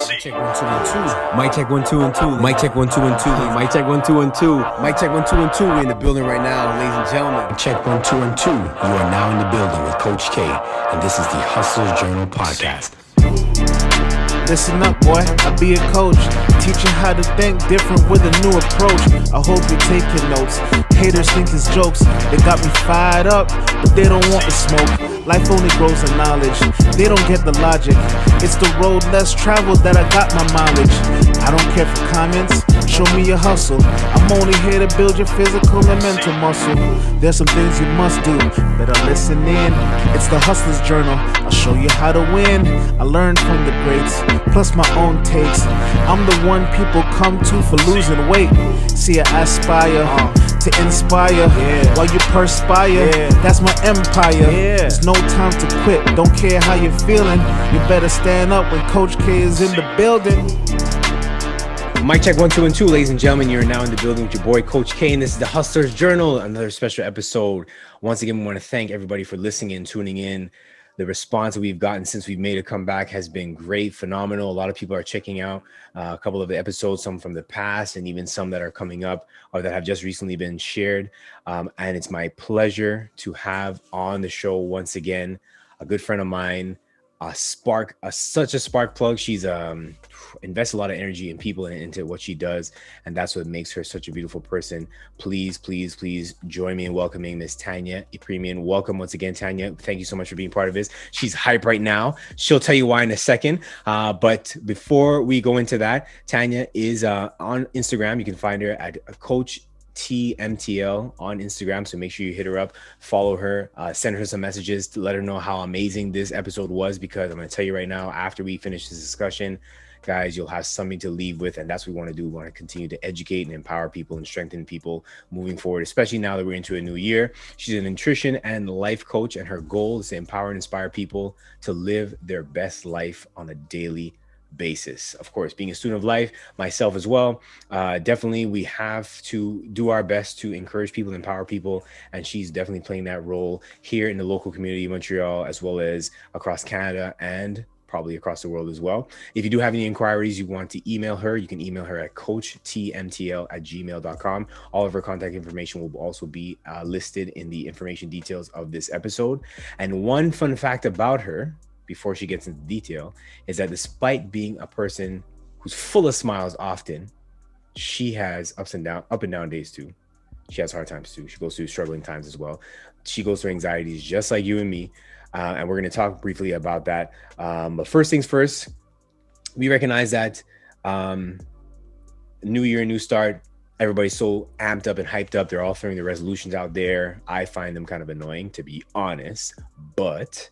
Mic check 1 2 1 2. Mic check 1 2 1 2. Mic check 1 2 1 2. Mic check 1 2 1 2. Mic check 1 2 1 2. We're in the building right now, ladies and gentlemen. Check 1 2 1 2. You are now in the building with Coach K, and this is the Hustler's Journal podcast. Listen up, boy, I be a coach, teaching how to think different with a new approach. I hope you're taking notes. Haters think it's jokes. They got me fired up, but they don't want the smoke. Life only grows in knowledge. They don't get the logic. It's the road less traveled that I got my mileage. I don't care for comments. Show me your hustle. I'm only here to build your physical and mental muscle. There's some things you must do. Better listen in. It's the Hustler's Journal. I'll show you how to win. I learned from the greats, plus my own takes. I'm the one people come to for losing weight. See, I aspire to inspire while you perspire. That's my empire. There's no time to quit. Don't care how you're feeling. You better stand up when Coach K is in the building. Mic check 1 2 1 2, ladies and gentlemen. You're now in the building with your boy Coach K, and this is the Hustler's Journal, another special episode. Once again, we want to thank everybody for listening and tuning in. The response that we've gotten since we've made a comeback has been great, phenomenal. A lot of people are checking out a couple of the episodes, some from the past and even some that are coming up or that have just recently been shared. And it's my pleasure to have on the show once again a good friend of mine, such a spark plug. She's invests a lot of energy in people and into what she does, and that's what makes her such a beautiful person. Please join me in welcoming Miss Tania Epremian. Welcome once again, Tania. Thank you so much for being part of this. She's hype right now. She'll tell you why in a second. But before we go into that, Tania is on Instagram. You can find her at Coach TMTL on Instagram, so make sure you hit her up, follow her, send her some messages to let her know how amazing this episode was, because I'm going to tell you right now, after we finish this discussion, guys, you'll have something to leave with, and that's what we want to do. We want to continue to educate and empower people and strengthen people moving forward, especially now that we're into a new year. She's a nutrition and life coach, and her goal is to empower and inspire people to live their best life on a daily basis. Of course, being a student of life, myself as well, definitely we have to do our best to encourage people, empower people, and she's definitely playing that role here in the local community of Montreal, as well as across Canada and probably across the world as well. If you do have any inquiries, you want to email her, you can email her at coachtmtl@gmail.com. All of her contact information will also be listed in the information details of this episode. And one fun fact about her, before she gets into detail, is that despite being a person who's full of smiles often, she has up and down days too. She has hard times too. She goes through struggling times as well. She goes through anxieties just like you and me. And we're going to talk briefly about that. But first things first, we recognize that new year, new start. Everybody's so amped up and hyped up. They're all throwing the resolutions out there. I find them kind of annoying, to be honest. But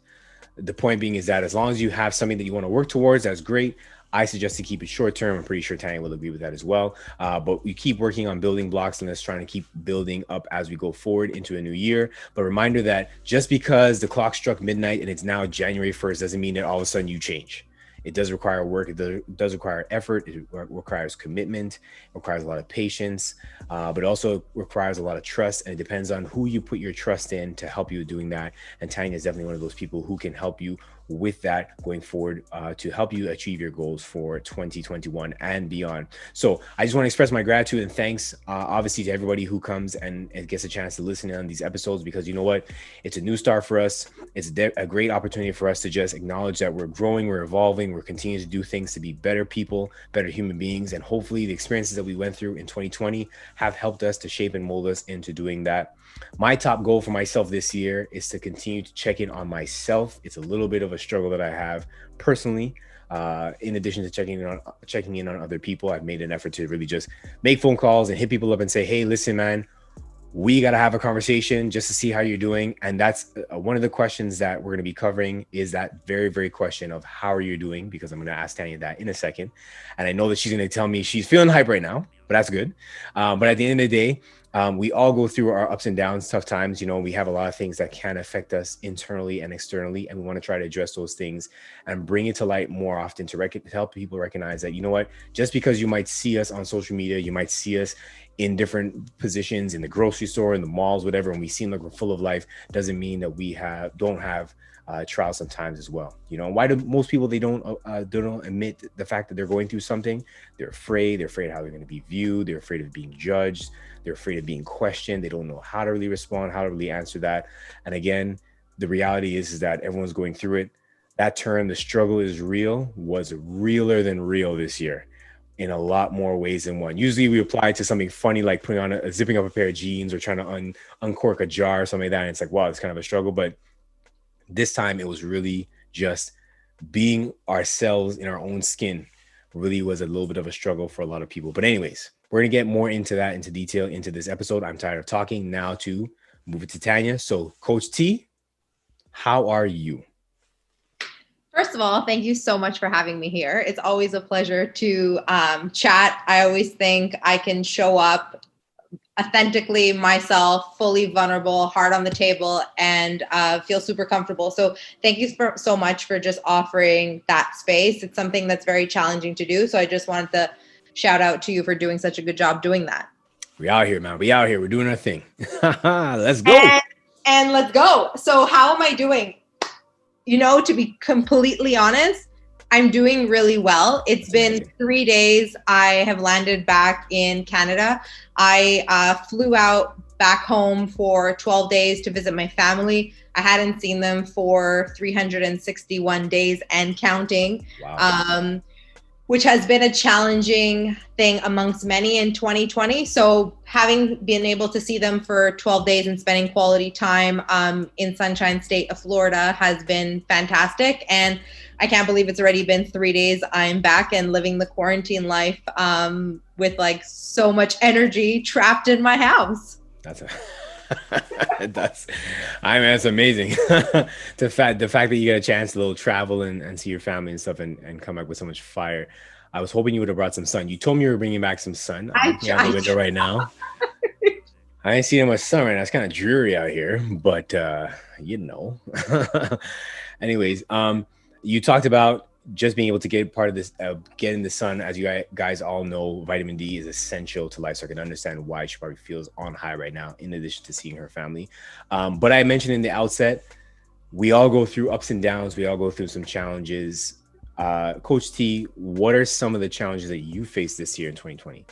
the point being is that as long as you have something that you want to work towards, that's great. I suggest to keep it short term. I'm pretty sure Tanya will agree with that as well. But we keep working on building blocks, and let's try to keep building up as we go forward into a new year. But reminder that just because the clock struck midnight and it's now January 1st doesn't mean that all of a sudden you change. It does require work. It does require effort. It requires commitment. It requires a lot of patience, but it also requires a lot of trust. And it depends on who you put your trust in to help you doing that. And Tanya is definitely one of those people who can help you with that going forward, to help you achieve your goals for 2021 and beyond. So I just want to express my gratitude and thanks, obviously, to everybody who comes and gets a chance to listen in on these episodes, because you know what? It's a new start for us. It's a great opportunity for us to just acknowledge that we're growing, we're evolving, we're continuing to do things to be better people, better human beings. And hopefully the experiences that we went through in 2020 have helped us to shape and mold us into doing that. My top goal for myself this year is to continue to check in on myself. It's a little bit of a struggle that I have personally. In addition to checking in on other people, I've made an effort to really just make phone calls and hit people up and say, hey, listen, man, we got to have a conversation just to see how you're doing. And that's one of the questions that we're going to be covering, is that very, very question of how are you doing? Because I'm going to ask Tanya that in a second. And I know that she's going to tell me she's feeling hype right now, but that's good. But at the end of the day, we all go through our ups and downs, tough times. You know, we have a lot of things that can affect us internally and externally, and we want to try to address those things and bring it to light more often to help people recognize that, you know what, just because you might see us on social media, you might see us in different positions in the grocery store, in the malls, whatever, and we seem like we're full of life, doesn't mean that we don't have trials sometimes as well. You know, why do most people, they don't admit the fact that they're going through something? They're afraid how they're going to be viewed. They're afraid of being judged. They're afraid of being questioned. They don't know how to really respond, how to really answer that. And again, the reality is that everyone's going through it. That term, the struggle is real, was realer than real this year in a lot more ways than one. Usually we apply it to something funny, like putting on zipping up a pair of jeans or trying to uncork a jar or something like that. And it's like, wow, it's kind of a struggle. But this time it was really just being ourselves in our own skin really was a little bit of a struggle for a lot of people. But anyways, we're going to get more into that, into detail, into this episode. I'm tired of talking. Now to move it to Tania. So Coach T, how are you? First of all, thank you so much for having me here. It's always a pleasure to chat. I always think I can show up authentically myself, fully vulnerable, heart on the table, and feel super comfortable. So thank you so much for just offering that space. It's something that's very challenging to do. So I just wanted to shout out to you for doing such a good job doing that. We out here, man. We out here. We're doing our thing. Let's go. And let's go. So how am I doing? You know, to be completely honest, I'm doing really well. It's been 3 days. I have landed back in Canada. I flew out back home for 12 days to visit my family. I hadn't seen them for 361 days and counting. Wow. Which has been a challenging thing amongst many in 2020. So having been able to see them for 12 days and spending quality time in Sunshine State of Florida has been fantastic. And I can't believe it's already been 3 days. I'm back and living the quarantine life with like so much energy trapped in my house. That's amazing. the fact that you get a chance to little travel and see your family and stuff and come back with so much fire. I was hoping you would have brought some sun. You told me you were bringing back some sun. I'm looking out the window right now. I ain't seeing much sun right now. It's kind of dreary out here, but you know. Anyways, you talked about just being able to get part of this, get in the sun. As you guys all know, vitamin D is essential to life. So I can understand why she probably feels on high right now, in addition to seeing her family. But I mentioned in the outset, we all go through ups and downs. We all go through some challenges. Coach T, what are some of the challenges that you faced this year in 2020?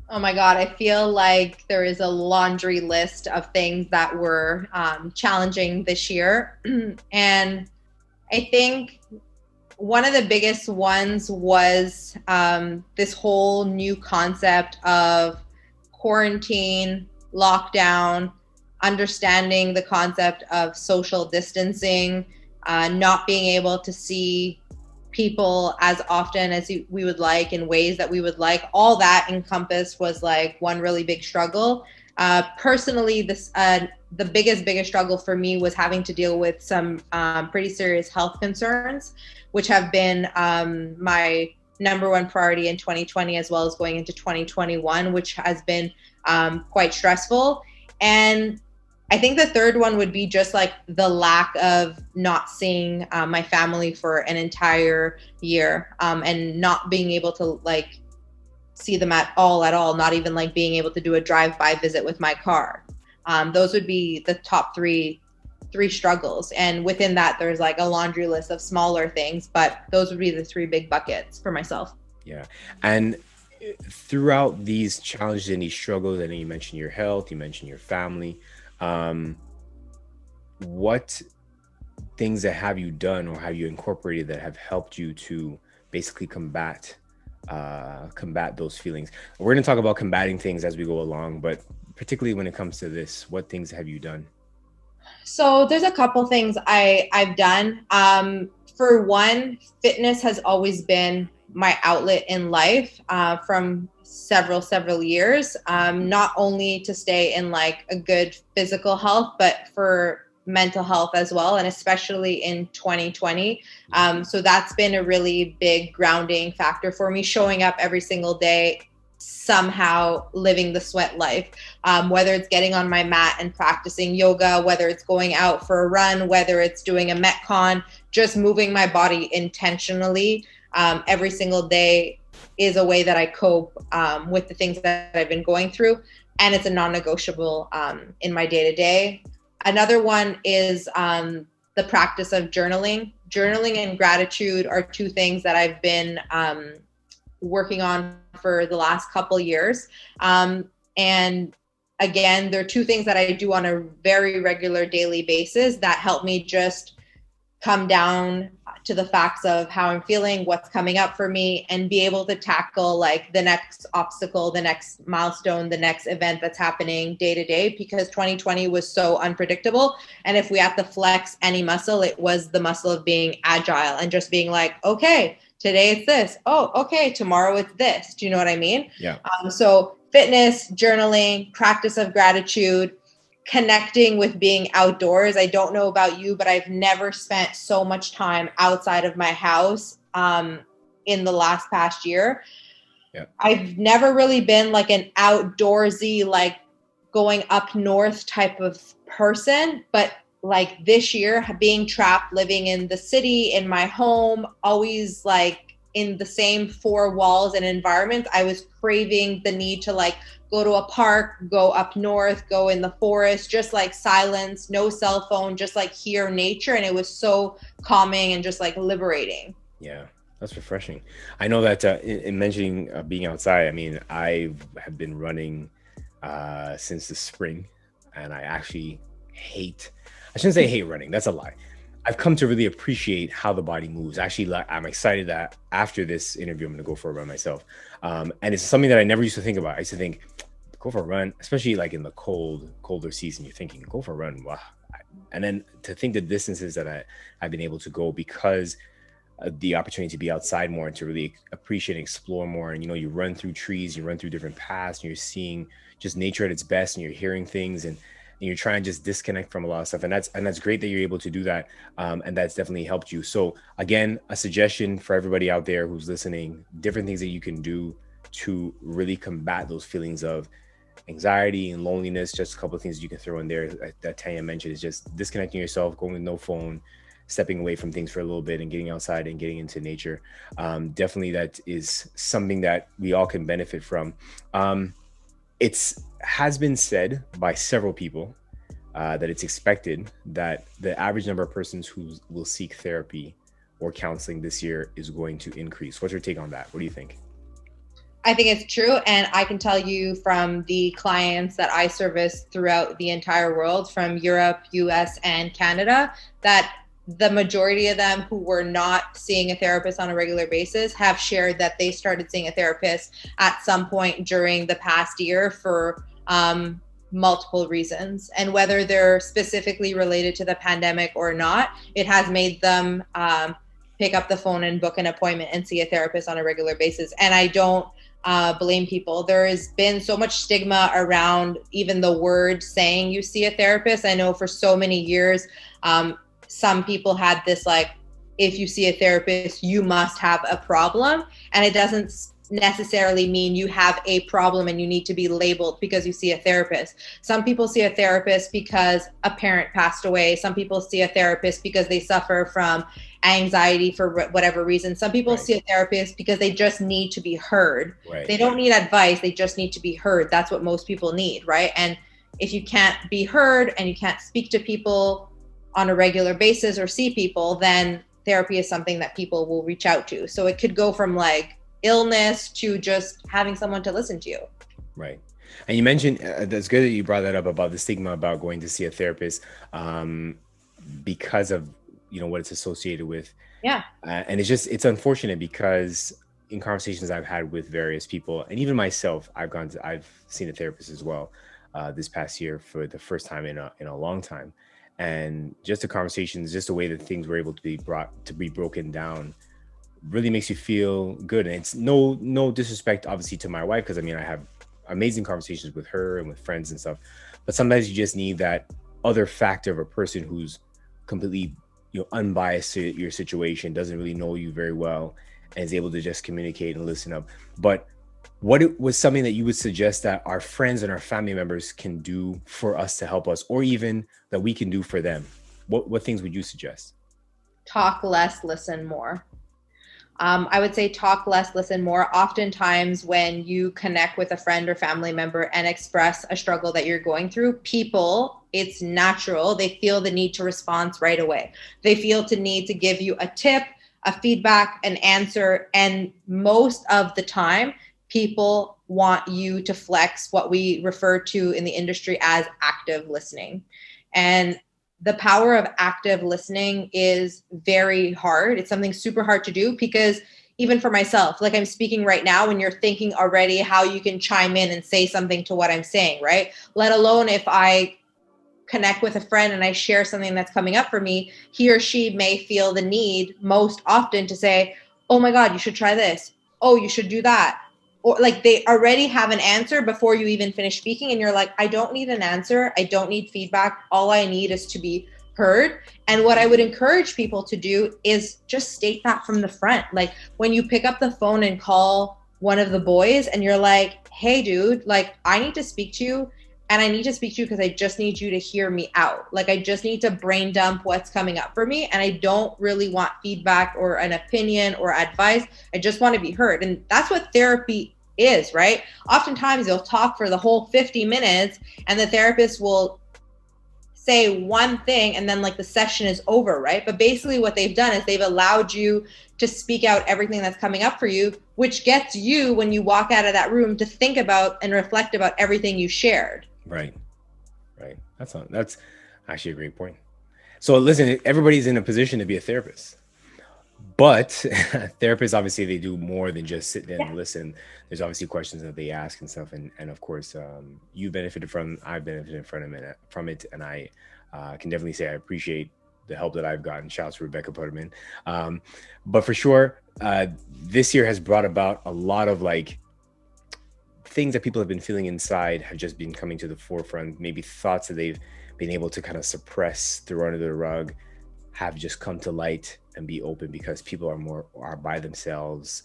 Oh my God, I feel like there is a laundry list of things that were challenging this year. And I think one of the biggest ones was this whole new concept of quarantine, lockdown, understanding the concept of social distancing, not being able to see people as often as we would like, in ways that we would like. All that encompassed was like one really big struggle. Personally, the biggest struggle for me was having to deal with some pretty serious health concerns, which have been my number one priority in 2020, as well as going into 2021, which has been quite stressful. And I think the third one would be just like the lack of not seeing my family for an entire year, and not being able to like see them at all, not even like being able to do a drive-by visit with my car. Those would be the top three struggles. And within that, there's like a laundry list of smaller things, but those would be the three big buckets for myself. Yeah. And throughout these challenges and these struggles, I know you mentioned your health, you mentioned your family. What things that have you done or have you incorporated that have helped you to basically combat those feelings? We're going to talk about combating things as we go along, but particularly when it comes to this, what things have you done? So there's a couple things I've done. For one, fitness has always been my outlet in life from several years, not only to stay in like a good physical health, but for mental health as well, and especially in 2020. So that's been a really big grounding factor for me, showing up every single day, somehow living the sweat life, whether it's getting on my mat and practicing yoga, whether it's going out for a run, whether it's doing a Metcon, just moving my body intentionally every single day is a way that I cope with the things that I've been going through. And it's a non-negotiable in my day-to-day. Another one is the practice of journaling. Journaling and gratitude are two things that I've been working on for the last couple years. And again, there are two things that I do on a very regular daily basis that help me just come down to the facts of how I'm feeling, what's coming up for me, and be able to tackle like the next obstacle, the next milestone, the next event that's happening day to day, because 2020 was so unpredictable. And if we had to flex any muscle, it was the muscle of being agile and just being like, okay, today it's this. Oh, okay, tomorrow it's this. Do you know what I mean? Yeah. So fitness, journaling, practice of gratitude, connecting with being outdoors. I don't know about you, but I've never spent so much time outside of my house in the last past year. Yeah. I've never really been like an outdoorsy, like going up north type of person, but like this year, being trapped, living in the city, in my home, always like in the same four walls and environments, I was craving the need to like go to a park, go up north, go in the forest, just like silence, no cell phone, just like hear nature. And it was so calming and just like liberating. Yeah, that's refreshing. I know that in mentioning being outside, I mean, I have been running since the spring, and I actually I shouldn't say hate running. That's a lie. I've come to really appreciate how the body moves. Actually, I'm excited that after this interview, I'm going to go for a run myself. And it's something that I never used to think about. I used to think, go for a run, especially like in the colder season, you're thinking, go for a run. Wow. And then to think the distances that I've been able to go because of the opportunity to be outside more and to really appreciate and explore more. And, you know, you run through trees, you run through different paths, and you're seeing just nature at its best, and you're hearing things, and you're trying to just disconnect from a lot of stuff. And that's great that you're able to do that. And that's definitely helped you. So again, a suggestion for everybody out there who's listening, different things that you can do to really combat those feelings of anxiety and loneliness. Just a couple of things you can throw in there that Tania mentioned is just disconnecting yourself, going with no phone, stepping away from things for a little bit and getting outside and getting into nature. Definitely that is something that we all can benefit from. It's has been said by several people that it's expected that the average number of persons who will seek therapy or counseling this year is going to increase. What's your take on that? What do you think? I think it's true. And I can tell you from the clients that I service throughout the entire world, from Europe, US, and Canada, that the majority of them who were not seeing a therapist on a regular basis have shared that they started seeing a therapist at some point during the past year for multiple reasons. And whether they're specifically related to the pandemic or not, it has made them pick up the phone and book an appointment and see a therapist on a regular basis. And I don't blame people. There has been so much stigma around even the word saying you see a therapist. I know for so many years, some people had this like, if you see a therapist, you must have a problem. And it doesn't necessarily mean you have a problem and you need to be labeled because you see a therapist. Some people see a therapist because a parent passed away. Some people see a therapist because they suffer from anxiety for whatever reason. Some people see a therapist because they just need to be heard. They don't need advice. They just need to be heard. That's what most people need, right? And if you can't be heard and you can't speak to people on a regular basis or see people, then therapy is something that people will reach out to. So it could go from like illness to just having someone to listen to you. Right. And you mentioned, that's good that you brought that up about the stigma about going to see a therapist because of, you know, what it's associated with. Yeah. And it's unfortunate because in conversations I've had with various people, and even myself, I've seen a therapist as well this past year for the first time in a long time. And just the conversations, just the way that things were able to be broken down really makes you feel good. And it's no disrespect, obviously, to my wife, because I mean, I have amazing conversations with her and with friends and stuff. But sometimes you just need that other factor of a person who's completely, you know, unbiased to your situation, doesn't really know you very well, and is able to just communicate and listen up. But what was something that you would suggest that our friends and our family members can do for us to help us, or even that we can do for them? What things would you suggest? Talk less, listen more. I would say talk less, listen more. Oftentimes, when you connect with a friend or family member and express a struggle that you're going through, people, it's natural. They feel the need to respond right away. They feel the need to give you a tip, a feedback, an answer. And most of the time, people want you to flex what we refer to in the industry as active listening. And the power of active listening is very hard. It's something super hard to do because even for myself, like I'm speaking right now and you're thinking already how you can chime in and say something to what I'm saying, right? Let alone if I connect with a friend and I share something that's coming up for me, he or she may feel the need most often to say, oh my God, you should try this. Oh, you should do that. Or like they already have an answer before you even finish speaking. And you're like, I don't need an answer. I don't need feedback. All I need is to be heard. And what I would encourage people to do is just state that from the front. Like when you pick up the phone and call one of the boys and you're like, hey dude, like I need to speak to you. And I need to speak to you because I just need you to hear me out. Like I just need to brain dump what's coming up for me. And I don't really want feedback or an opinion or advice. I just want to be heard. And that's what therapy is, right? Oftentimes you'll talk for the whole 50 minutes and the therapist will say one thing and then like the session is over, right? But basically what they've done is they've allowed you to speak out everything that's coming up for you, which gets you when you walk out of that room to think about and reflect about everything you shared. Right. That's actually a great point. So listen, everybody's in a position to be a therapist, but therapists, obviously they do more than just sit there and listen. There's obviously questions that they ask and stuff. And of course, you benefited I've benefited from it. And I can definitely say I appreciate the help that I've gotten. Shout out to Rebecca Putterman. But for sure, this year has brought about a lot of like things that people have been feeling inside have just been coming to the forefront. Maybe thoughts that they've been able to kind of suppress, throw under the rug, have just come to light and be open because people are by themselves.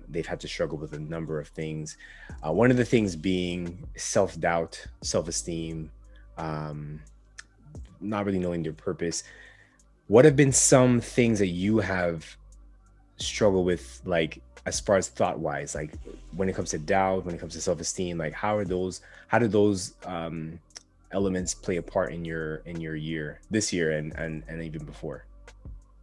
They've had to struggle with a number of things. One of the things being self-doubt, self-esteem, not really knowing their purpose. What have been some things that you have struggled with, like as far as thought wise, like when it comes to doubt, when it comes to self-esteem, like how do those elements play a part in your year, this year and even before?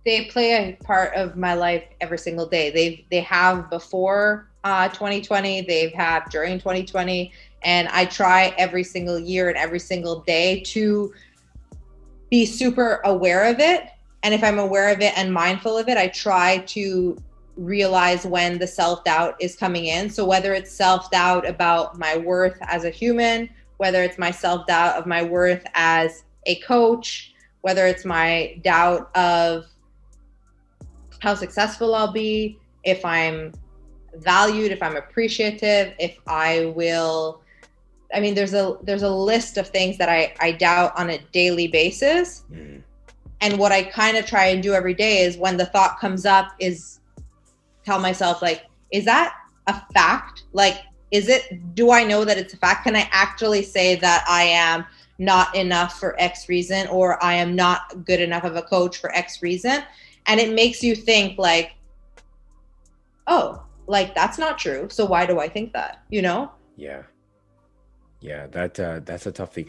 They play a part of my life every single day. They have before 2020, they've had during 2020, and I try every single year and every single day to be super aware of it. And if I'm aware of it and mindful of it, I try to realize when the self-doubt is coming in. So whether it's self-doubt about my worth as a human, whether it's my self-doubt of my worth as a coach, whether it's my doubt of how successful I'll be, if I'm valued, if I'm appreciative, if I will, I mean, there's a list of things that I doubt on a daily basis. Mm. And what I kind of try and do every day is when the thought comes up is tell myself, like, is that a fact? Like, do I know that it's a fact? Can I actually say that I am not enough for X reason, or I am not good enough of a coach for X reason? And it makes you think like, oh, like that's not true. So why do I think that, you know? Yeah. That's a tough thing.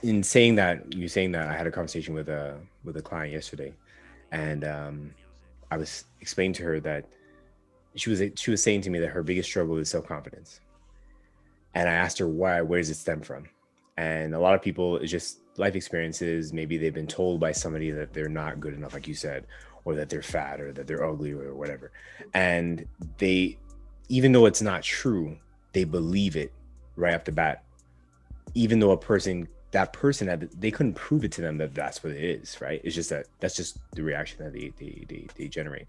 In saying that, I had a conversation with a client yesterday, and I was explaining to her that she was saying to me that her biggest struggle is self-confidence. And I asked her why, where does it stem from? And a lot of people, it's just life experiences. Maybe they've been told by somebody that they're not good enough, like you said, or that they're fat, or that they're ugly, or whatever. And they, even though it's not true, they believe it right off the bat, even though that person they couldn't prove it to them that that's what it is, right? It's just that's just the reaction that they generate.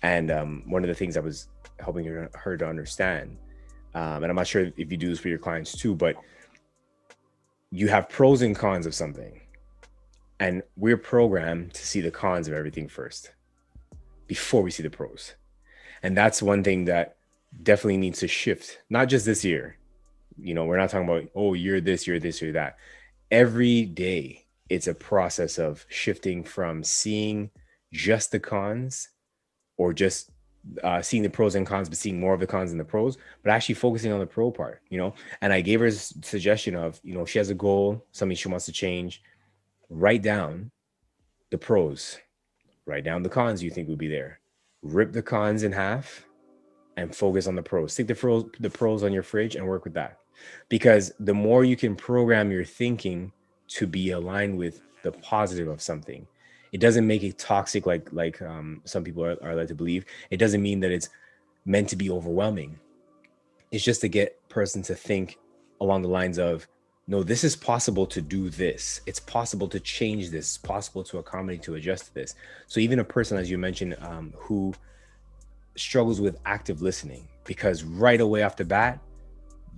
And one of the things I was helping her to understand, and I'm not sure if you do this for your clients too, but you have pros and cons of something, and we're programmed to see the cons of everything first before we see the pros. And that's one thing that definitely needs to shift, not just this year. You know, we're not talking about, oh, you're this, you're that. Every day, it's a process of shifting from seeing just the cons or just seeing the pros and cons, but seeing more of the cons than the pros, but actually focusing on the pro part, And I gave her a suggestion of, if she has a goal, something she wants to change, write down the pros, write down the cons you think would be there, rip the cons in half and focus on the pros. Stick the pros on your fridge and work with that. Because the more you can program your thinking to be aligned with the positive of something, it doesn't make it toxic like some people are led to believe. It doesn't mean that it's meant to be overwhelming. It's just to get person to think along the lines of, no, this is possible to do this. It's possible to change this. It's possible to accommodate, to adjust to this. So even a person, as you mentioned, who struggles with active listening, because right away off the bat,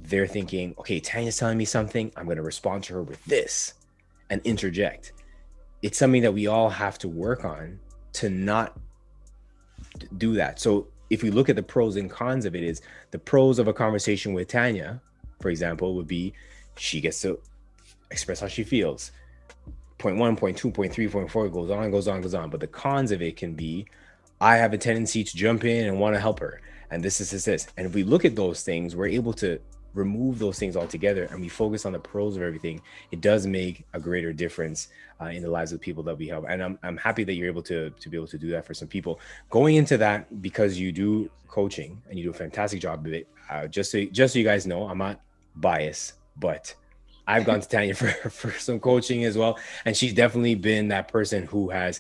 they're thinking, okay, Tanya's telling me something, I'm going to respond to her with this and interject. It's something that we all have to work on to not do that. So if we look at the pros and cons of it, is the pros of a conversation with Tanya, for example, would be she gets to express how she feels. Point 1, point 2, point 3, point 4 goes on. But the cons of it can be, I have a tendency to jump in and want to help her. And this. And if we look at those things, we're able to remove those things altogether and we focus on the pros of everything. It does make a greater difference in the lives of the people that we help. And I'm happy that you're able to be able to do that for some people. Going into that, because you do coaching and you do a fantastic job of it, just so you guys know, I'm not biased, but I've gone to Tanya for some coaching as well. And she's definitely been that person who has,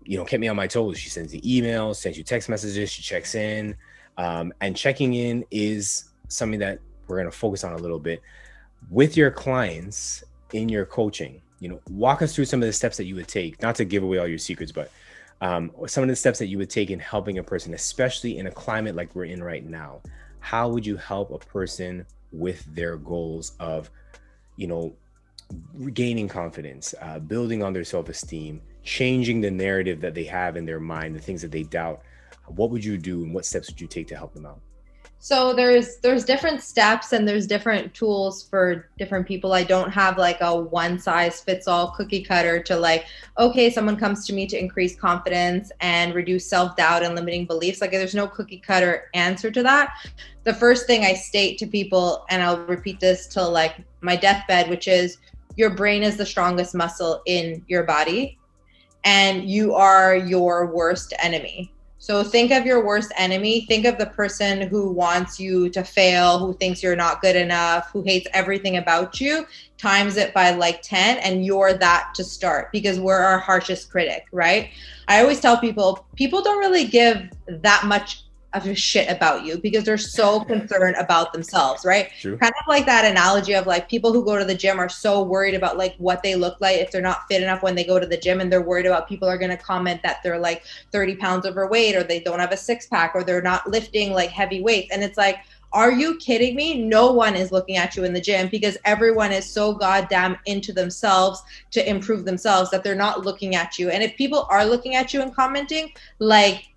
kept me on my toes. She sends the emails, sends you text messages, she checks in. And checking in is something that we're going to focus on a little bit with your clients in your coaching. Walk us through some of the steps that you would take, not to give away all your secrets, but some of the steps that you would take in helping a person, especially in a climate like we're in right now. How would you help a person with their goals of, regaining confidence, building on their self-esteem, changing the narrative that they have in their mind, the things that they doubt? What would you do and what steps would you take to help them out? So there's different steps and there's different tools for different people. I don't have like a one size fits all cookie cutter to okay, someone comes to me to increase confidence and reduce self-doubt and limiting beliefs. There's no cookie cutter answer to that. The first thing I state to people, and I'll repeat this till my deathbed, which is your brain is the strongest muscle in your body and you are your worst enemy. So think of your worst enemy. Think of the person who wants you to fail, who thinks you're not good enough, who hates everything about you, times it by 10, and you're that to start, because we're our harshest critic, right? I always tell people don't really give that much of a shit about you because they're so concerned about themselves, right? True. Kind of like that analogy of people who go to the gym are so worried about what they look like if they're not fit enough when they go to the gym, and they're worried about people are going to comment that they're 30 pounds overweight or they don't have a six pack or they're not lifting heavy weights. And it's are you kidding me? No one is looking at you in the gym because everyone is so goddamn into themselves to improve themselves that they're not looking at you. And if people are looking at you and commenting,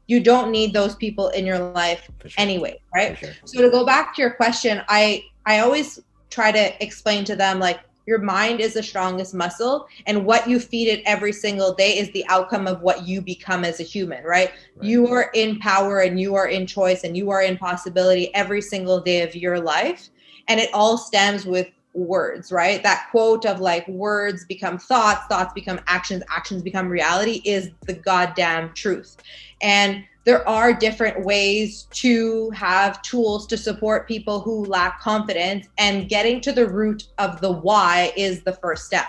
you don't need those people in your life anyway, right? Sure. So to go back to your question, I always try to explain to them, your mind is the strongest muscle, and what you feed it every single day is the outcome of what you become as a human, right? You are in power and you are in choice and you are in possibility every single day of your life. And it all stems with words, right? That quote of words become thoughts, thoughts become actions, actions become reality is the goddamn truth. And there are different ways to have tools to support people who lack confidence, and getting to the root of the why is the first step.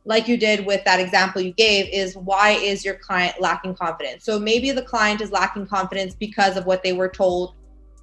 Like you did with that example you gave, is why is your client lacking confidence? So maybe the client is lacking confidence because of what they were told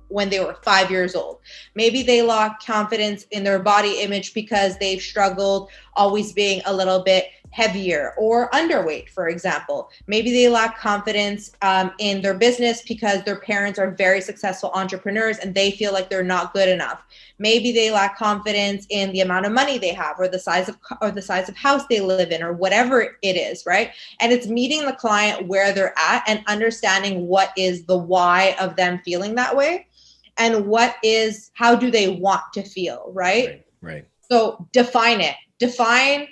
when they were 5 years old. Maybe they lack confidence in their body image because they've struggled always being a little bit heavier or underweight, for example. Maybe they lack confidence in their business because their parents are very successful entrepreneurs and they feel like they're not good enough. Maybe they lack confidence in the amount of money they have or the size of house they live in or whatever it is, right? And it's meeting the client where they're at and understanding what is the why of them feeling that way and how do they want to feel, right? Right. So define it. Define,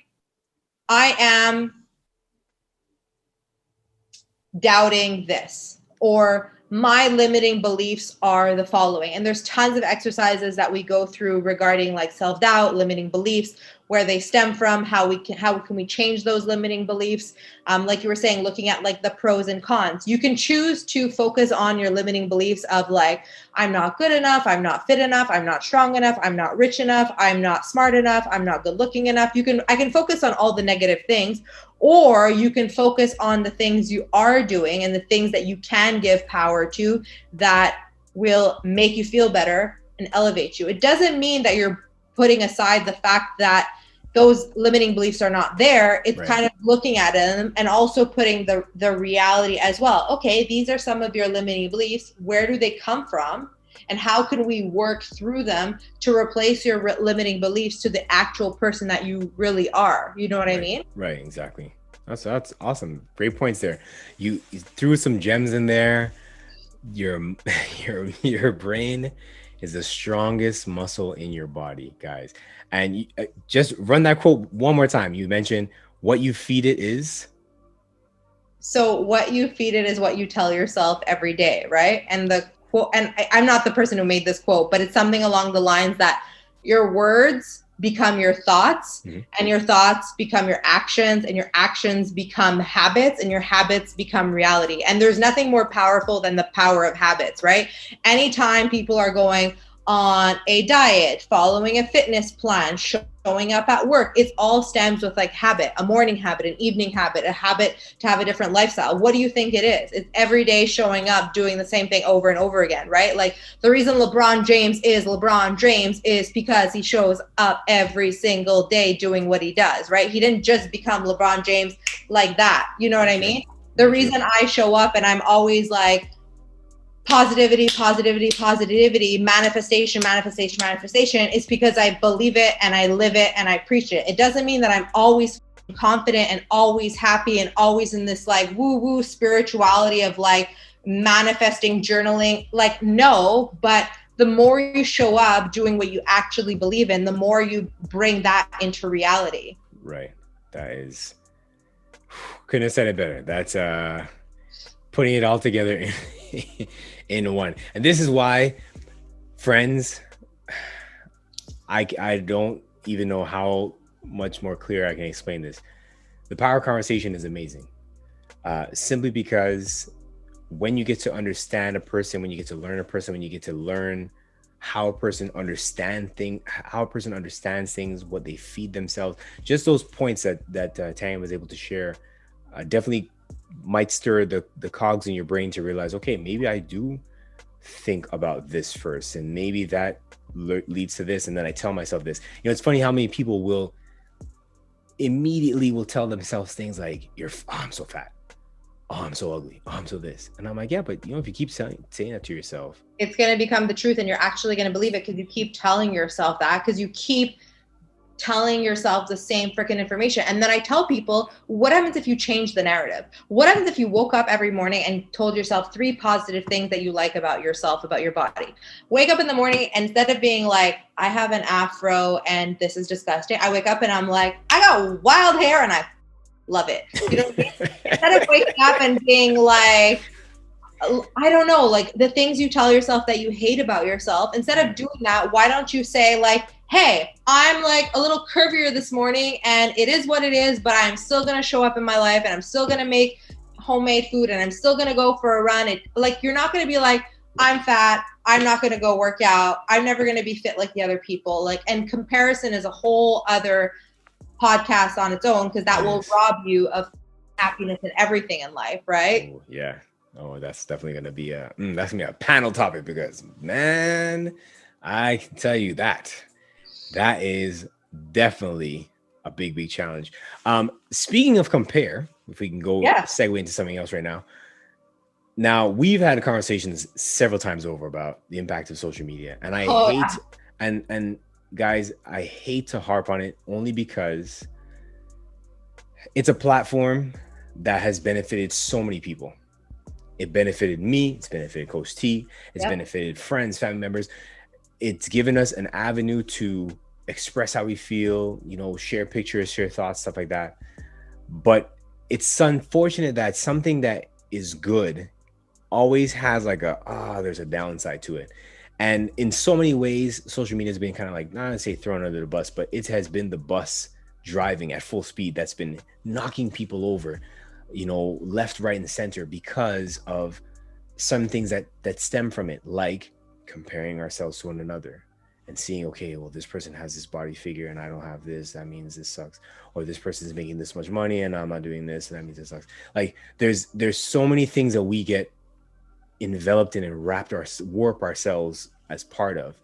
I am doubting this, or my limiting beliefs are the following. And there's tons of exercises that we go through regarding like self-doubt, limiting beliefs, where they stem from, how can we change those limiting beliefs. Like you were saying, looking at like the pros and cons. You can choose to focus on your limiting beliefs of like, I'm not good enough, I'm not fit enough, I'm not strong enough, I'm not rich enough, I'm not smart enough, I'm not good looking enough. I can focus on all the negative things, or you can focus on the things you are doing and the things that you can give power to that will make you feel better and elevate you. It doesn't mean that you're putting aside the fact that those limiting beliefs are not there. It's kind of looking at them and also putting the reality as well. Okay, these are some of your limiting beliefs. Where do they come from? And how can we work through them to replace your limiting beliefs to the actual person that you really are? You know what I mean? Right, exactly. That's awesome. Great points there. You threw some gems in there. Your brain is the strongest muscle in your body, guys. And just run that quote one more time. You mentioned what you feed it is. So what you feed it is what you tell yourself every day, right? And the quote, and I'm not the person who made this quote, but it's something along the lines that your words become your thoughts, and your thoughts become your actions, and your actions become habits, and your habits become reality. And there's nothing more powerful than the power of habits, right? Anytime people are going on a diet, following a fitness plan, showing up at work, it all stems with like habit, a morning habit, an evening habit, a habit to have a different lifestyle. What do you think it is? It's every day showing up, doing the same thing over and over again, right? Like the reason LeBron James is because he shows up every single day doing what he does, right? He didn't just become LeBron James like that. You know what I mean? The reason I show up and I'm always like, positivity, manifestation is because I believe it and I live it and I preach it. It doesn't mean that I'm always confident and always happy and always in this like woo-woo spirituality of like manifesting, journaling. Like, no, but the more you show up doing what you actually believe in, the more you bring that into reality. Right. That is, couldn't have said it better. That's putting it all together in one. And this is why, friends, I don't even know how much more clear I can explain this. The power of conversation is amazing, simply because when you get to understand a person, when you get to learn a person, when you get to learn how a person understands things, what they feed themselves, just those points that Tania was able to share, definitely might stir the cogs in your brain to realize, okay, maybe I do think about this first, and maybe that leads to this, and then I tell myself this. You know, it's funny how many people will immediately tell themselves things like, I'm so fat, oh, I'm so ugly, oh, I'm so this. And I'm like, yeah, but you know, if you keep saying that to yourself, it's going to become the truth, and you're actually going to believe it because you keep telling yourself that, because you keep telling yourself the same freaking information. And then I tell people, what happens if you change the narrative? What happens if you woke up every morning and told yourself 3 positive things that you like about yourself, about your body? Wake up in the morning, and instead of being like, I have an afro and this is disgusting, I wake up and I'm like, I got wild hair and I love it. You know what I mean? Instead of waking up and being like, I don't know, like the things you tell yourself that you hate about yourself, instead of doing that, why don't you say like, hey, I'm like a little curvier this morning and it is what it is, but I'm still going to show up in my life and I'm still going to make homemade food and I'm still going to go for a run. Like, you're not going to be like, I'm fat, I'm not going to go work out, I'm never going to be fit like the other people. Like, and comparison is a whole other podcast on its own, because that will rob you of happiness and everything in life, right? Oh, yeah. Oh, that's definitely going to be that's going to be a panel topic, because, man, I can tell you that is definitely a big challenge. Speaking of compare, if we can go segue into something else right now. Now, we've had conversations several times over about the impact of social media, and and guys, I hate to harp on it, only because it's a platform that has benefited so many people. It benefited me, it's benefited Coach T, it's benefited friends, family members. It's given us an avenue to express how we feel, you know, share pictures, share thoughts, stuff like that. But it's unfortunate that something that is good always has like there's a downside to it. And in so many ways, social media has been kind of like, not to say thrown under the bus, but it has been the bus driving at full speed that's been knocking people over, left, right, and center because of some things that stem from it, like comparing ourselves to one another and seeing, okay, well, this person has this body figure and I don't have this, that means this sucks. Or this person is making this much money and I'm not doing this, and that means it sucks. Like there's so many things that we get enveloped in and warp ourselves as part of.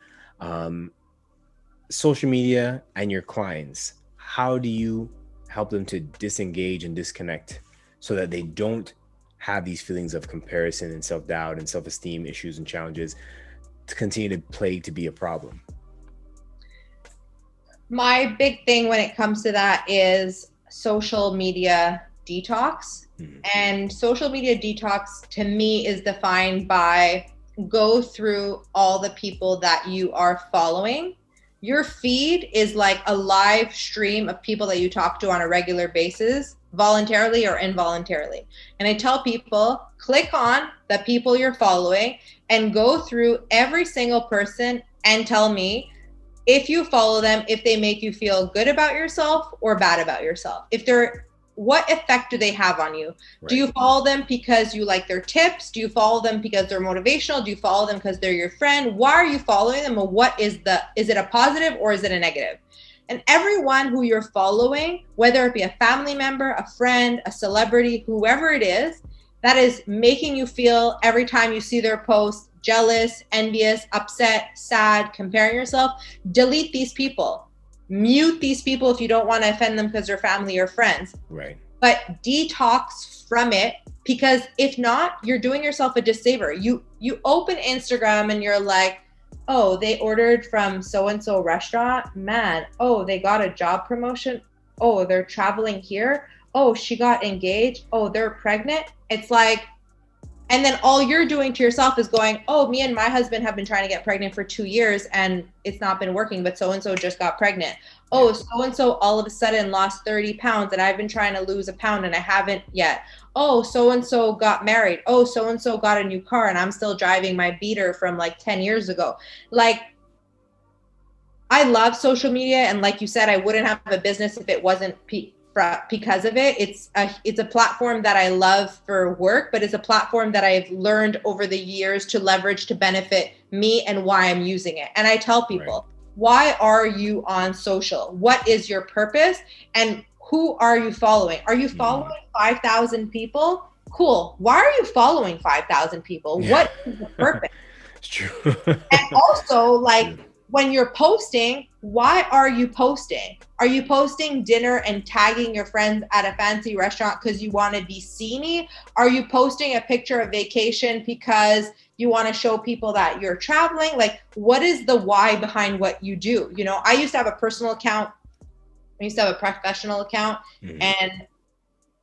Social media and your clients, how do you help them to disengage and disconnect so that they don't have these feelings of comparison and self-doubt and self-esteem issues and challenges to continue to plague to be a problem? My big thing when it comes to that is social media detox. Mm-hmm. And social media detox to me is defined by go through all the people that you are following. Your feed is like a live stream of people that you talk to on a regular basis, voluntarily or involuntarily. And I tell people, click on the people you're following and go through every single person and tell me if you follow them, if they make you feel good about yourself or bad about yourself. What effect do they have on you? Right. Do you follow them because you like their tips? Do you follow them because they're motivational? Do you follow them because they're your friend? Why are you following them? Or is it a positive or is it a negative? And everyone who you're following, whether it be a family member, a friend, a celebrity, whoever it is, that is making you feel every time you see their post, jealous, envious, upset, sad, comparing yourself, delete these people. Mute these people if you don't want to offend them because they're family or friends. Right. But detox from it, because if not, you're doing yourself a disfavor. You open Instagram and you're like, oh, they ordered from so-and-so restaurant. Man, oh, they got a job promotion. Oh, they're traveling here. Oh, she got engaged. Oh, they're pregnant. It's like, and then all you're doing to yourself is going, oh, me and my husband have been trying to get pregnant for 2 years and it's not been working, but so-and-so just got pregnant. Oh, so-and-so all of a sudden lost 30 pounds and I've been trying to lose a pound and I haven't yet. Oh, so-and-so got married. Oh, so-and-so got a new car and I'm still driving my beater from like 10 years ago. Like, I love social media. And like you said, I wouldn't have a business if it wasn't because of it. It's a platform that I love for work, but it's a platform that I've learned over the years to leverage to benefit me and why I'm using it. And I tell people, why are you on social? What is your purpose? And who are you following? Are you following 5,000 people? Cool. Why are you following 5,000 people? Yeah. What is the purpose? It's true. And also, like, when you're posting, why are you posting? Are you posting dinner and tagging your friends at a fancy restaurant because you want to be seen? Are you posting a picture of vacation because you want to show people that you're traveling? Like, what is the why behind what you do? You know, I used to have a personal account. I used to have a professional account, and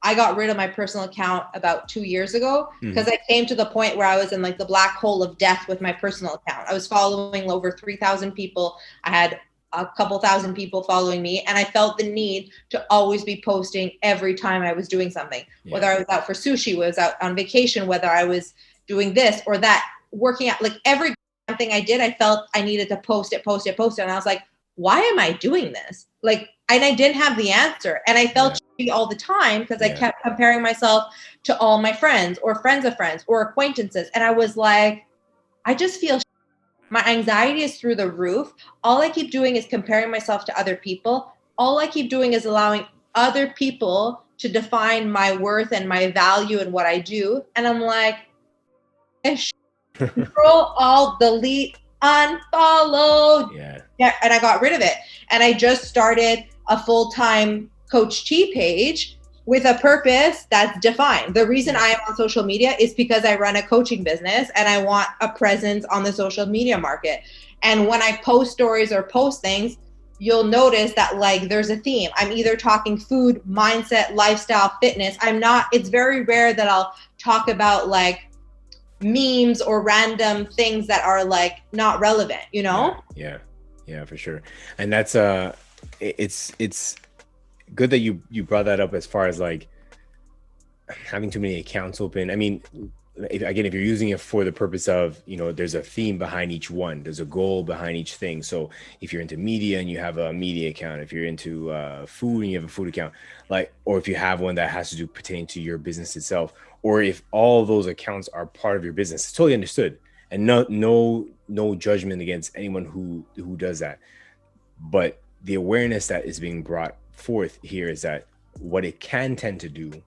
I got rid of my personal account about 2 years ago because I came to the point where I was in like the black hole of death with my personal account. I was following over 3,000 people. I had a couple thousand people following me, and I felt the need to always be posting every time I was doing something, whether I was out for sushi, was out on vacation, whether I was doing this or that, working out, like every thing I did, I felt I needed to post it. And I was like, why am I doing this? Like, and I didn't have the answer. And I felt shitty all the time because I kept comparing myself to all my friends or friends of friends or acquaintances. And I was like, I just feel my anxiety is through the roof. All I keep doing is comparing myself to other people. All I keep doing is allowing other people to define my worth and my value and what I do. And I'm like, control, alt, delete, unfollow. Yeah. And I got rid of it. And I just started a full-time Coach T page with a purpose that's defined. The reason I am on social media is because I run a coaching business and I want a presence on the social media market. And when I post stories or post things, you'll notice that like there's a theme. I'm either talking food, mindset, lifestyle, fitness. It's very rare that I'll talk about like memes or random things that are like not relevant, you know? Yeah, for sure. And that's it's good that you brought that up as far as like having too many accounts open. I mean, if you're using it for the purpose of, there's a theme behind each one, there's a goal behind each thing. So if you're into media and you have a media account, if you're into food and you have a food account, or if you have one that has to do pertaining to your business itself, or if all those accounts are part of your business, it's totally understood. And no judgment against anyone who does that. But the awareness that is being brought forth here is that what it can tend to do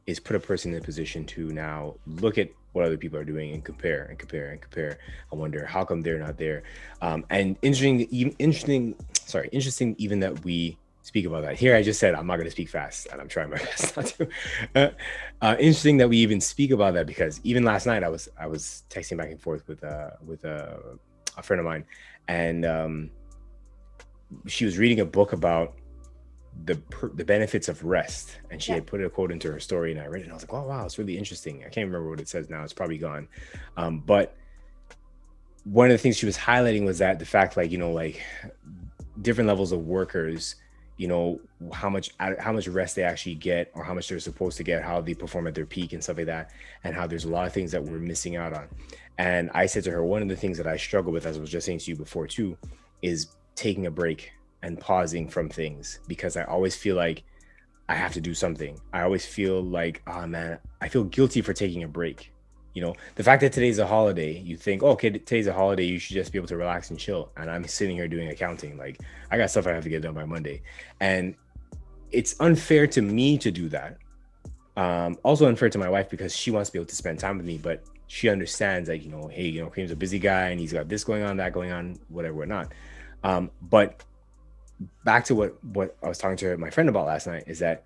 is put a person in a position to now look at what other people are doing and compare and compare and compare. I wonder how come they're not there. And interesting even that we speak about that here. I just said I'm not going to speak fast, and I'm trying my best not to. Interesting that we even speak about that, because even last night I was texting back and forth with a friend of mine, and she was reading a book about the benefits of rest, and she had put a quote into her story, and I read it and I was like, oh wow, it's really interesting. I can't remember what it says now, it's probably gone. But one of the things she was highlighting was that the fact, like different levels of workers, how much rest they actually get, or how much they're supposed to get, how they perform at their peak and stuff like that, and how there's a lot of things that we're missing out on. And I said to her, one of the things that I struggle with, as I was just saying to you before too, is taking a break and pausing from things, because I always feel like I have to do something. I always feel like, oh man, I feel guilty for taking a break. The fact that today's a holiday, you think, oh, okay, today's a holiday, you should just be able to relax and chill. And I'm sitting here doing accounting. Like, I got stuff I have to get done by Monday. And it's unfair to me to do that. Also unfair to my wife, because she wants to be able to spend time with me, but she understands, like, hey, Kareem's a busy guy and he's got this going on, that going on, whatever, whatnot. But back to what I was talking to my friend about last night, is that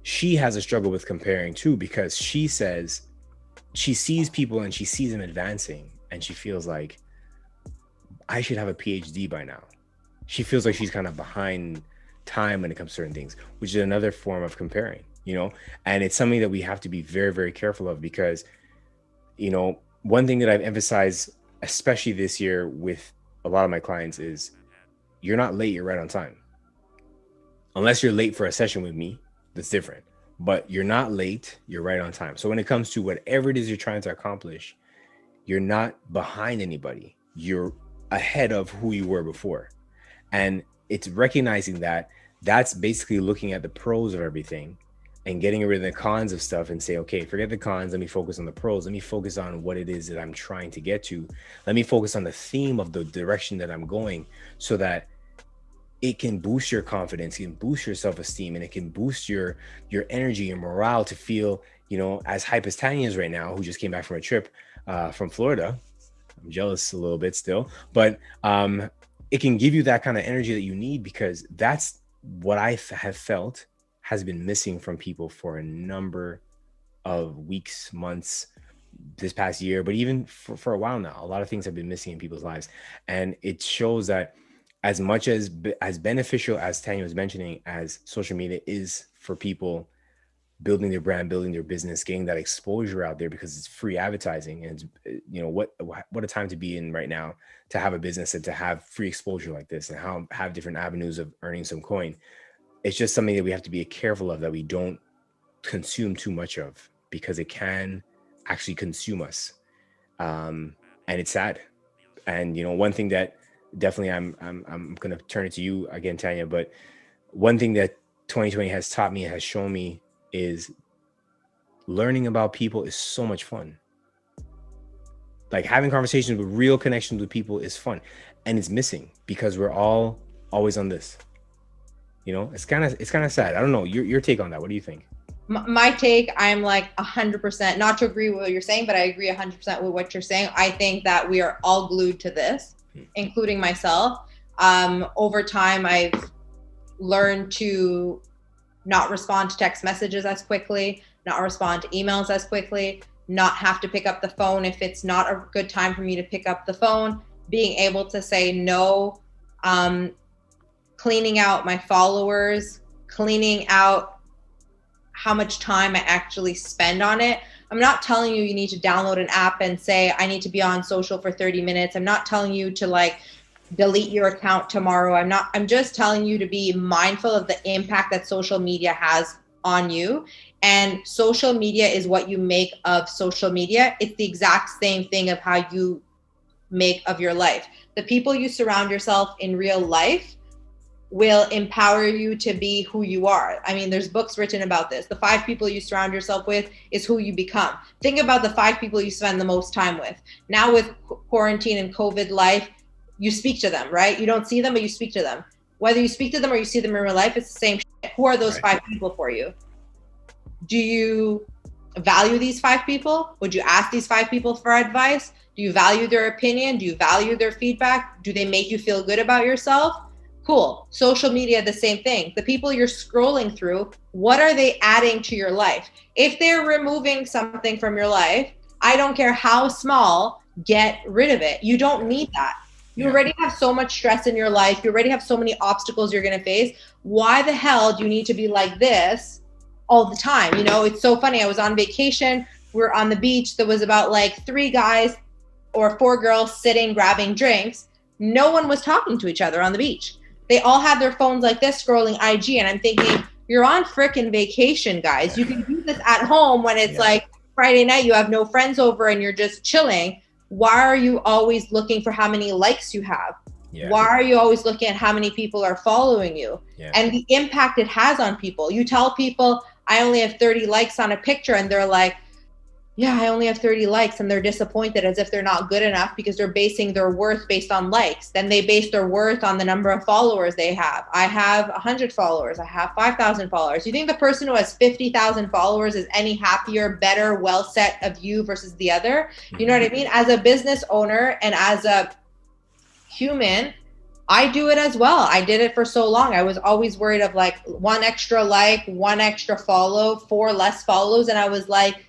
she has a struggle with comparing too, because she says she sees people and she sees them advancing, and she feels like, I should have a PhD by now. She feels like she's kind of behind time when it comes to certain things, which is another form of comparing, and it's something that we have to be very, very careful of, because, one thing that I've emphasized, especially this year with a lot of my clients, is you're not late, you're right on time. Unless you're late for a session with me, that's different. But you're not late, you're right on time. So when it comes to whatever it is you're trying to accomplish, you're not behind anybody. You're ahead of who you were before. And it's recognizing that that's basically looking at the pros of everything and getting rid of the cons of stuff, and say, okay, forget the cons. Let me focus on the pros. Let me focus on what it is that I'm trying to get to. Let me focus on the theme of the direction that I'm going, so that it can boost your confidence, it can boost your self-esteem, and it can boost your energy, your morale, to feel, as hype as Tania is right now, who just came back from a trip from Florida. I'm jealous a little bit still, but it can give you that kind of energy that you need, because that's what I have felt has been missing from people for a number of weeks, months, this past year, but even for a while now. A lot of things have been missing in people's lives, and it shows that as much as beneficial as Tania was mentioning, as social media is for people building their brand, building their business, getting that exposure out there, because it's free advertising, and what a time to be in right now to have a business and to have free exposure like this, and have different avenues of earning some coin. It's just something that we have to be careful of, that we don't consume too much of, because it can actually consume us, and it's sad. And one thing that definitely I'm going to turn it to you again, Tania, but one thing that 2020 has taught me, has shown me, is learning about people is so much fun. Like, having conversations with real connections with people is fun, and it's missing because we're all always on this. It's kind of sad. I don't know your take on that. What do you think? My take, I'm like 100%, not to agree with what you're saying, but I agree 100% with what you're saying. I think that we are all glued to this, including myself. Over time, I've learned to not respond to text messages as quickly, not respond to emails as quickly, not have to pick up the phone if it's not a good time for me to pick up the phone, being able to say no, cleaning out my followers, cleaning out how much time I actually spend on it. I'm not telling you need to download an app and say, I need to be on social for 30 minutes. I'm not telling you to delete your account tomorrow. I'm just telling you to be mindful of the impact that social media has on you. And social media is what you make of social media. It's the exact same thing of how you make of your life. The people you surround yourself in real life will empower you to be who you are. I mean, there's books written about this. The 5 people you surround yourself with is who you become. Think about the 5 people you spend the most time with. Now with quarantine and COVID life, you speak to them, right? You don't see them, but you speak to them. Whether you speak to them or you see them in real life, it's the same shit. Who are those 5 people for you? Do you value these 5 people? Would you ask these 5 people for advice? Do you value their opinion? Do you value their feedback? Do they make you feel good about yourself? Cool. Social media, the same thing. The people you're scrolling through, what are they adding to your life? If they're removing something from your life, I don't care how small, get rid of it. You don't need that. You already have so much stress in your life. You already have so many obstacles you're going to face. Why the hell do you need to be like this all the time? You know, it's so funny. I was on vacation. We're on the beach. There was about like 3 guys or 4 girls sitting, grabbing drinks. No one was talking to each other on the beach. They all had their phones like this, scrolling IG. And I'm thinking, you're on frickin' vacation, guys. You can do this at home when it's like Friday night, you have no friends over and you're just chilling. Why are you always looking for how many likes you have? Why are you always looking at how many people are following you? And the impact it has on people. You tell people, I only have 30 likes on a picture, and they're like, yeah, I only have 30 likes, and they're disappointed as if they're not good enough because they're basing their worth based on likes. Then they base their worth on the number of followers they have. I have 100 followers. I have 5,000 followers. You think the person who has 50,000 followers is any happier, better, well set of you versus the other? You know what I mean? As a business owner and as a human, I do it as well. I did it for so long. I was always worried of like 1 extra like, 1 extra follow, 4 less follows. And I was like,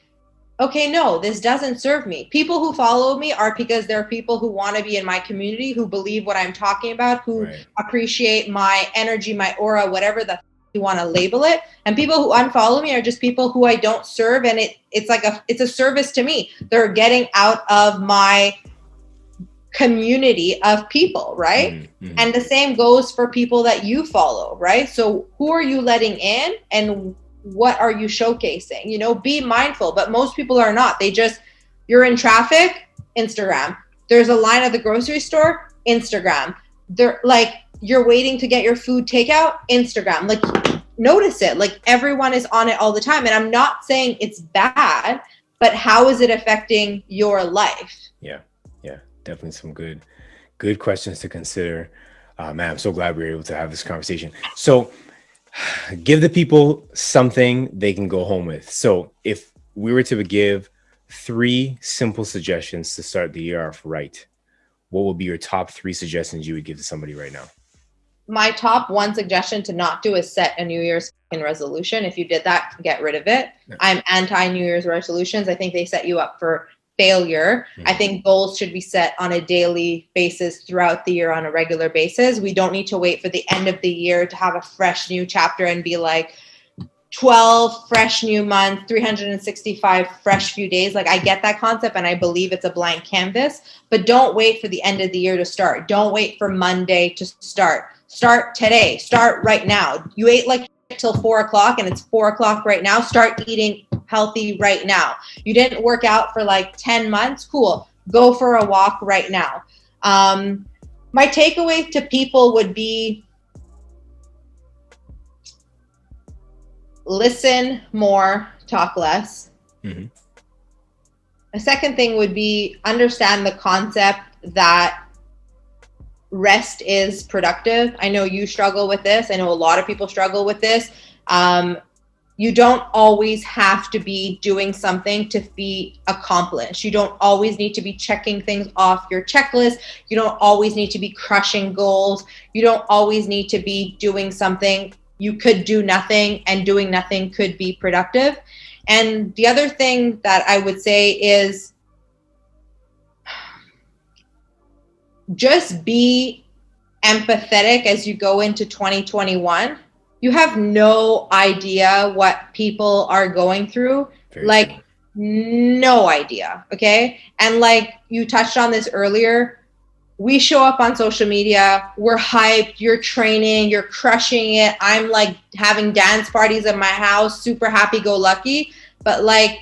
okay, no, this doesn't serve me. People who follow me are because they're people who want to be in my community, who believe what I'm talking about, who appreciate my energy, my aura, whatever the you want to label it. And people who unfollow me are just people who I don't serve. And it's a service to me. They're getting out of my community of people, right? And the same goes for people that you follow, right? So who are you letting in, and what are you showcasing? You know, be mindful. But most people are not. You're in traffic, Instagram. There's a line at the grocery store, Instagram. They're like, you're waiting to get your food takeout, Instagram. Like, notice it. Like, everyone is on it all the time. And I'm not saying it's bad, but how is it affecting your life? Yeah, definitely some good questions to consider. Man, I'm so glad we were able to have this conversation. So give the people something they can go home with. So if we were to give 3 simple suggestions to start the year off right, what would be your top 3 suggestions you would give to somebody right now? My top 1 suggestion to not do is set a New Year's resolution. If you did that, get rid of it. I'm anti New Year's resolutions. I think they set you up for failure. I think goals should be set on a daily basis throughout the year on a regular basis. We don't need to wait for the end of the year to have a fresh new chapter and be like 12 fresh new months, 365 fresh few days. Like, I get that concept and I believe it's a blank canvas, but don't wait for the end of the year to start. Don't wait for Monday to start. Start today. Start right now. You ate like till 4:00 and it's 4:00 right now. Start eating healthy right now. You didn't work out for like 10 months. Cool. Go for a walk right now. My takeaway to people would be listen more, talk less. A second thing would be understand the concept that rest is productive. I know you struggle with this. I know a lot of people struggle with this. You don't always have to be doing something to be accomplished. You don't always need to be checking things off your checklist. You don't always need to be crushing goals. You don't always need to be doing something. You could do nothing, and doing nothing could be productive. And the other thing that I would say is just be empathetic as you go into 2021. You have no idea what people are going through. Very true. No idea. Okay. And like you touched on this earlier, we show up on social media, we're hyped, you're training, you're crushing it. I'm like having dance parties at my house, super happy go lucky. But like,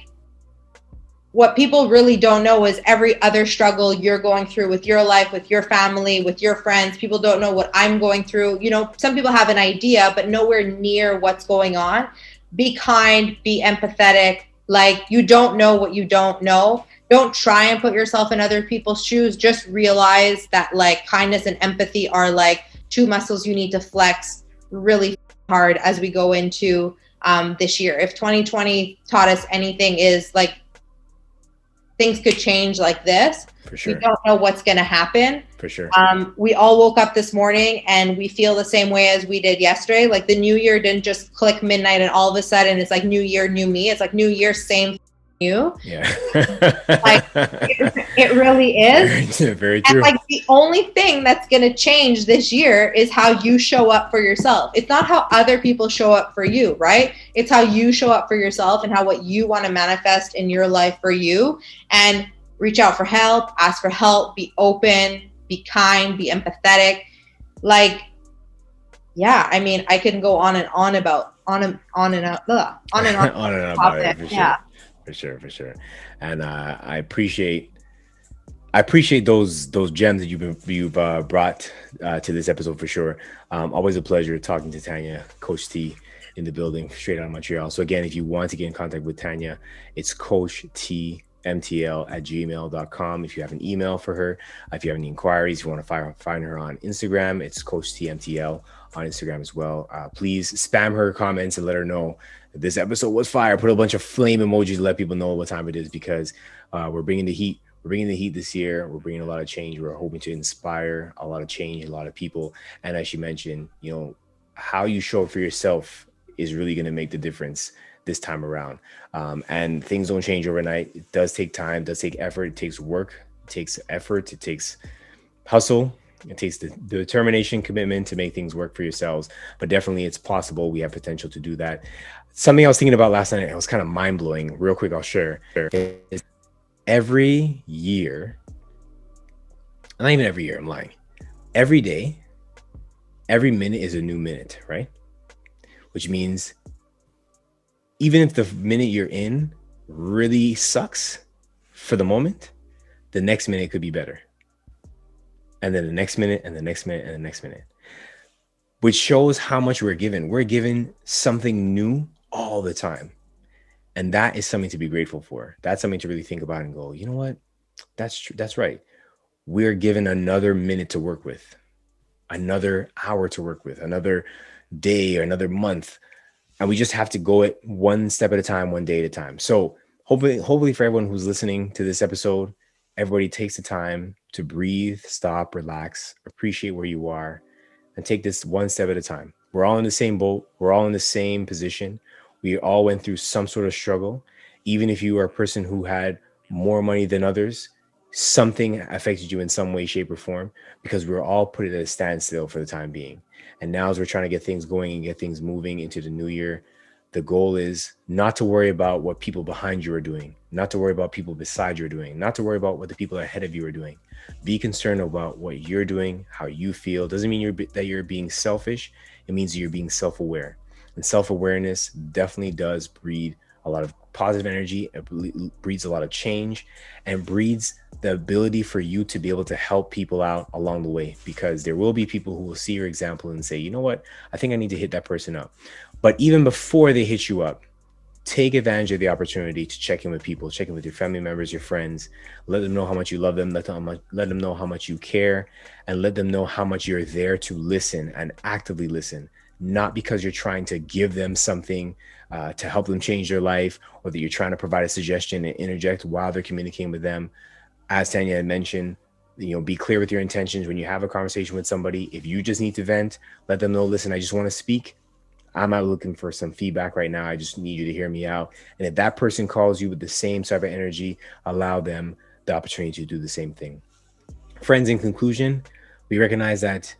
what people really don't know is every other struggle you're going through with your life, with your family, with your friends. People don't know what I'm going through. You know, some people have an idea, but nowhere near what's going on. Be kind, be empathetic. Like, you don't know what you don't know. Don't try and put yourself in other people's shoes. Just realize that like kindness and empathy are like two muscles you need to flex really hard as we go into this year. If 2020 taught us anything, is like, things could change like this. For sure. We don't know what's going to happen. For sure. We all woke up this morning and we feel the same way as we did yesterday. Like, the new year didn't just click midnight and all of a sudden it's like new year, new me. It's like new year, same you. Yeah. Like, it really is. Very true. And like, the only thing that's going to change this year is how you show up for yourself. It's not how other people show up for you, right? It's how you show up for yourself and how what you want to manifest in your life for you. And reach out for help, ask for help, be open, be kind, be empathetic. Like, yeah, I mean, I can go on and on about on and on about it, for sure. Yeah. For sure. And I appreciate those gems that you've brought to this episode, for sure. Always a pleasure talking to Tania, Coach T, in the building, straight out of Montreal. So again, if you want to get in contact with Tania, it's coachtmtl@gmail.com. If you have an email for her, if you have any inquiries, you want to find her on Instagram, it's coachtmtl on Instagram as well. Please spam her comments and let her know that this episode was fire. Put a bunch of flame emojis to let people know what time it is, because we're bringing the heat. We're bringing the heat this year. We're bringing a lot of change. We're hoping to inspire a lot of change, a lot of people. And as you mentioned, you know, how you show up for yourself is really going to make the difference this time around. And things don't change overnight. It does take time, it does take effort, it takes work, it takes effort, it takes hustle, it takes the determination, commitment to make things work for yourselves. But definitely it's possible. We have potential to do that. Something I was thinking about last night, it was kind of mind-blowing. Real quick, I'll share. Every year, not even every year, I'm lying. Every day, every minute is a new minute, right? Which means even if the minute you're in really sucks for the moment, the next minute could be better. And then the next minute, and the next minute, and the next minute. Which shows how much we're given. We're given something new all the time. And that is something to be grateful for. That's something to really think about and go, you know what? That's true. That's right. We're given another minute to work with, another hour to work with, another day or another month. And we just have to go it one step at a time, one day at a time. So hopefully for everyone who's listening to this episode, everybody takes the time to breathe, stop, relax, appreciate where you are, and take this one step at a time. We're all in the same boat. We're all in the same position. We all went through some sort of struggle. Even if you are a person who had more money than others, something affected you in some way, shape, or form, because we were all put at a standstill for the time being. And now as we're trying to get things going and get things moving into the new year, the goal is not to worry about what people behind you are doing, not to worry about people beside you are doing, not to worry about what the people ahead of you are doing. Be concerned about what you're doing, how you feel. Doesn't mean that you're being selfish. It means you're being self-aware. And self-awareness definitely does breed a lot of positive energy. It breeds a lot of change, and breeds the ability for you to be able to help people out along the way, because there will be people who will see your example and say, you know what, I think I need to hit that person up. But even before they hit you up, take advantage of the opportunity to check in with people, check in with your family members, your friends, let them know how much you love them, let them know how much you care, and let them know how much you're there to listen and actively listen. Not because you're trying to give them something to help them change their life, or that you're trying to provide a suggestion and interject while they're communicating with them. As Tania had mentioned, be clear with your intentions when you have a conversation with somebody. If you just need to vent, let them know, listen, I just want to speak. I'm not looking for some feedback right now. I just need you to hear me out. And if that person calls you with the same type of energy, allow them the opportunity to do the same thing. Friends, in conclusion, we recognize that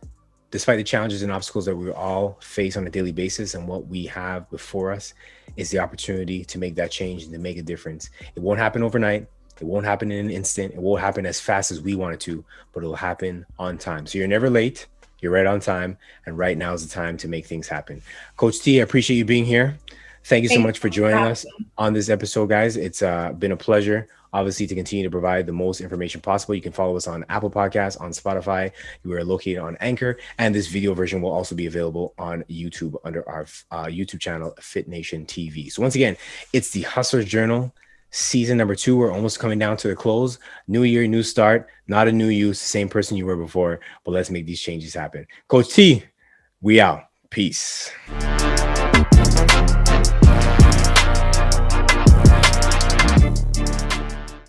despite the challenges and obstacles that we all face on a daily basis, and what we have before us is the opportunity to make that change and to make a difference. It won't happen overnight. It won't happen in an instant. It won't happen as fast as we want it to, but it'll happen on time. So you're never late. You're right on time. And right now is the time to make things happen. Coach T, I appreciate you being here. Thank you so much for joining us on this episode, guys. It's been a pleasure, obviously, to continue to provide the most information possible. You can follow us on Apple Podcasts, on Spotify. You are located on Anchor, and this video version will also be available on YouTube under our YouTube channel, Fit Nation TV. So once again, it's the Hustler's Journal, season number 2. We're almost coming down to the close. New year, new start. Not a new you, it's the same person you were before, but let's make these changes happen. Coach T, we out. Peace.